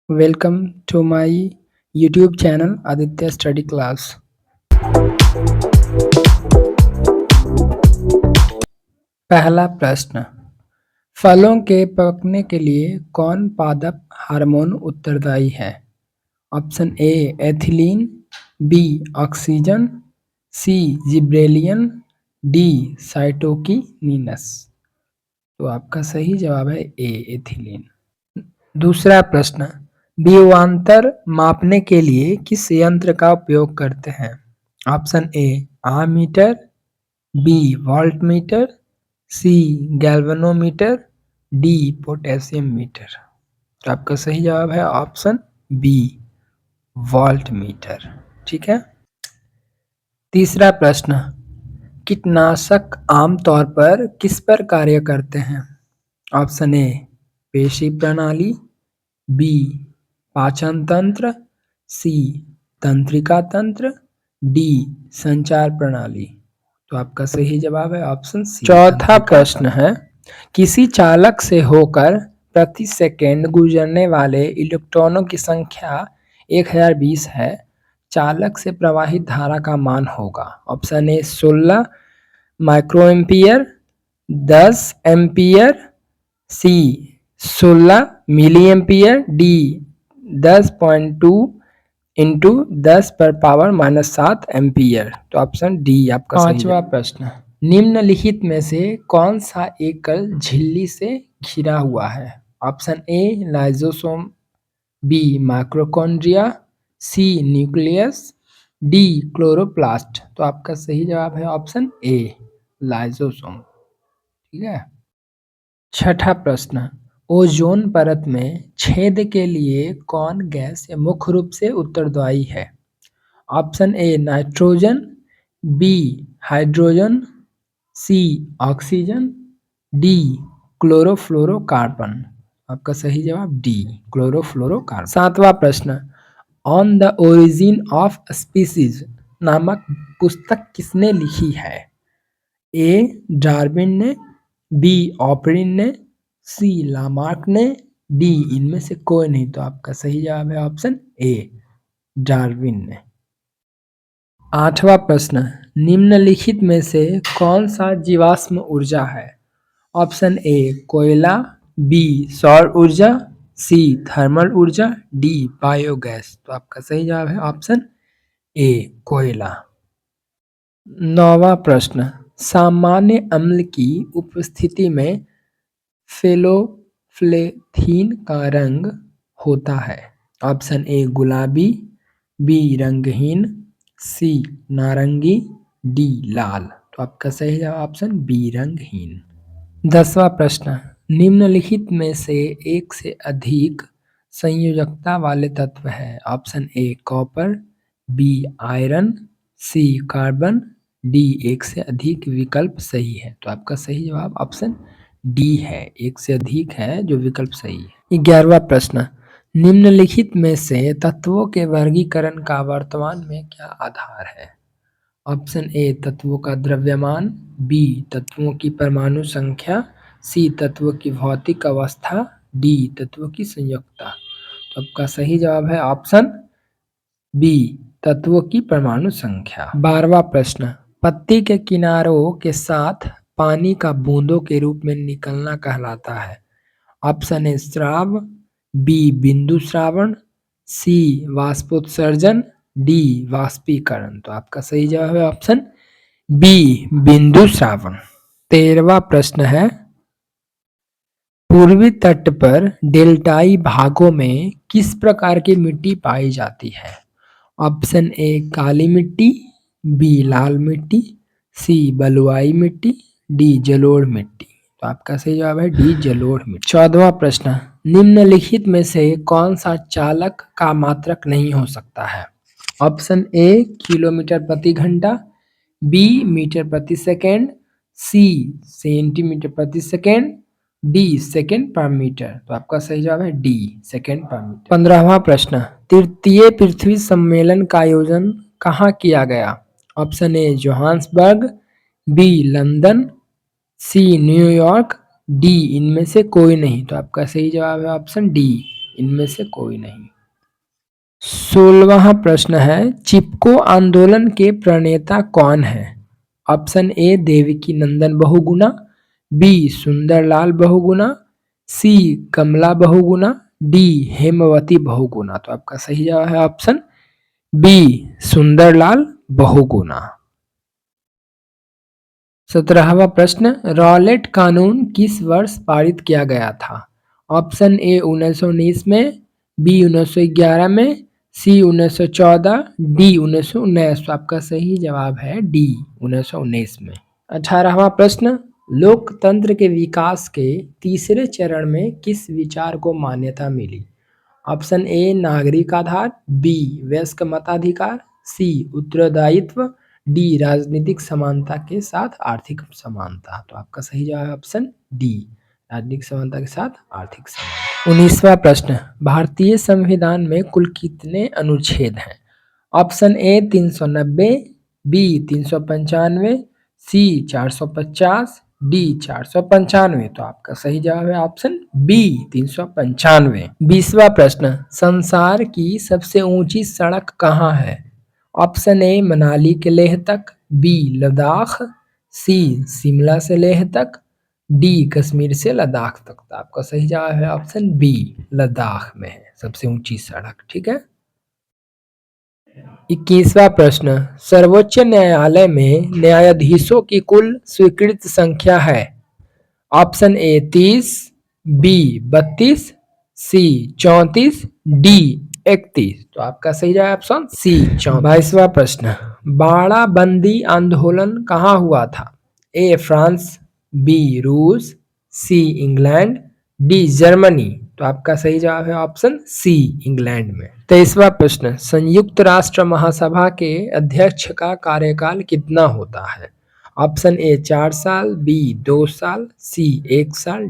Welcome to my YouTube channel Aditya Study Class. पहला प्रश्न, फलों के पकने के लिए कौन पादप हार्मोन उत्तरदायी है? Option A ethylene, B oxygen, C gibberellin, D cytokinins. तो आपका सही जवाब है ए एथिलीन। दूसरा प्रश्न, विभवांतर मापने के लिए किस यंत्र का उपयोग करते हैं? Option A ammeter, B voltmeter, C galvanometer, D potassium meter. तो आपका सही जवाब है ऑप्शन बी वोल्टमीटर। ठीक है। तीसरा प्रश्न, कीटनाशक आमतौर पर किस पर कार्य करते हैं? ऑप्शन ए पेशी प्रणाली, बी पाचन तंत्र, सी तंत्रिका तंत्र, डी संचार प्रणाली। तो आपका सही जवाब है ऑप्शन सी। चौथा प्रश्न है, किसी चालक से होकर प्रति सेकंड गुजरने वाले इलेक्ट्रॉनों की संख्या 1020 है, चालक से प्रवाहित धारा का मान होगा। Option A 16 microampere, 10 ampere, C 16 milli ampere, D 10.2 into 10 पर पावर -7 एम्पियर। तो ऑप्शन डी आपका सही। पांचवा प्रश्न, निम्नलिखित में से कौन सा एकल झिल्ली से घिरा हुआ है? Option A lysosome, B mitochondria, C nucleus, D chloroplast. तो आपका सही जवाब है ऑप्शन ए लाइजोसोम। ठीक है। छठा प्रश्न, ओजोन परत में छेद के लिए कौन गैस मुख्य रूप से उत्तरदायी है? Option A nitrogen, B hydrogen, C oxygen, D chlorofluorocarbon. आपका सही जवाब डी क्लोरोफ्लोरोकार्बन। सातवां प्रश्न, on the origin of species नामक पुस्तक किसने लिखी है? ए डार्विन ने, बी ऑपरिन ने, सी लामार्क ने, डी इनमें से कोई नहीं। तो आपका सही जवाब है ऑप्शन ए डार्विन ने। आठवां प्रश्न, निम्नलिखित में से कौन सा जीवाश्म ऊर्जा है? ऑप्शन ए कोयला, बी सौर ऊर्जा, सी थर्मल ऊर्जा, डी बायोगैस। तो आपका सही जवाब है ऑप्शन ए कोयला। नौवां प्रश्न, सामान्य अम्ल की उपस्थिति में फेलोफ्लेथीन का रंग होता है। ऑप्शन ए गुलाबी, बी रंगहीन, सी नारंगी, डी लाल। तो आपका सही जवाब ऑप्शन बी रंगहीन। 10वां प्रश्न, निम्नलिखित में से एक से अधिक संयोजकता वाले तत्व है। Option A copper, B iron, C carbon, D एक से अधिक विकल्प सही है। तो आपका सही जवाब ऑप्शन डी है, एक से अधिक है जो विकल्प सही है। 11वां प्रश्न, निम्नलिखित में से तत्वों के वर्गीकरण का वर्तमान में क्या आधार है? ऑप्शन ए तत्वों का द्रव्यमान, बी तत्वों की परमाणु संख्या, सी तत्वों की भौतिक अवस्था, डी तत्वों की संयुक्तता। तो आपका सही जवाब है ऑप्शन बी तत्वों की परमाणु संख्या। 12वां प्रश्न, पत्ती के किनारों के साथ पानी का बूंदों के रूप में निकलना कहलाता है। ऑप्शन ए स्राव, बी बिंदु श्रावण, सी वाष्पोत्सर्जन, डी वाष्पीकरण। तो आपका सही जवाब है ऑप्शन बी बिंदु श्रावण। 13वां प्रश्न है, पूर्वी तट पर डेल्टाई भागों में किस प्रकार की मिट्टी पाई जाती है? ऑप्शन ए काली मिट्टी, बी लाल मिट्टी, सी बलुआई मिट्टी, डी जलोढ़ मिट्टी। तो आपका सही जवाब है डी जलोढ़ मिट्टी। 14वां प्रश्न, निम्नलिखित में से कौन सा चालक का मात्रक नहीं हो सकता है? ऑप्शन ए किलोमीटर प्रति घंटा, बी मीटर प्रति सेकेंड, सी सेंटीमीटर प्रति सेकेंड, डी सेकेंड पर मीटर। तो आपका सही जवाब है डी सेकेंड पर मीटर। 15वां प्रश्न, तृतीय पृथ्वी सम्मेलन का आयोजन कहाँ किया गया? Option A Johannesburg, B London, C New York, D इनमें से कोई नहीं। तो आपका सही जवाब है ऑप्शन डी इनमें से कोई नहीं। 16वां प्रश्न है, चिपको आंदोलन के प्रणेता कौन है? Option A Devaki Nandan Bahuguna, B Sundarlal Bahuguna, C Kamla Bahuguna, D Hemvati Bahuguna. तो आपका सही जवाब है ऑप्शन बी सुंदरलाल बहुगुणा। 17वां प्रश्न, रॉलेट कानून किस वर्ष पारित किया गया था? ऑप्शन ए 1919 में, बी 1911 में, सी 1914, डी 1919। तो आपका सही जवाब है डी 1919 में। 18वां प्रश्न, लोकतंत्र के विकास के तीसरे चरण में किस विचार को मान्यता मिली? ऑप्शन ए नागरिक आधार, बी वयस्क मताधिकार, सी उत्तरदायित्व, डी राजनीतिक समानता के साथ आर्थिक समानता। तो आपका सही जवाब है ऑप्शन डी राजनीतिक समानता के साथ आर्थिक समानता। 19वां प्रश्न, भारतीय संविधान में कुल कितने अनुच्छेद हैं? Option A 390, B 395, C 450, D 495। तो आपका सही जवाब है ऑप्शन बी 395। 20वां प्रश्न, संसार की सबसे ऊंची सड़क कहाँ है? ऑप्शन ए मनाली के लेह तक, बी लद्दाख, सी शिमला से लेह तक, डी कश्मीर से लद्दाख तक। तो आपका सही जवाब है ऑप्शन बी लद्दाख में है सबसे ऊंची सड़क। ठीक है। 21वां प्रश्न, सर्वोच्च न्यायालय में न्यायाधीशों की कुल स्वीकृत संख्या है? Option A 30, B 32, C 34, D 31। तो आपका सही जवाब ऑप्शन सी 34। 22वां प्रश्न, बाड़ाबंदी आंदोलन कहाँ हुआ था? ए फ्रांस, बी रूस, सी इंग्लैंड, डी जर्मनी। तो आपका सही जवाब है ऑप्शन सी इंग्लैंड में। 23वां प्रश्न, संयुक्त राष्ट्र महासभा के अध्यक्ष का कार्यकाल कितना होता है? ऑप्शन ए 4 साल, बी 2 साल, सी 1 साल,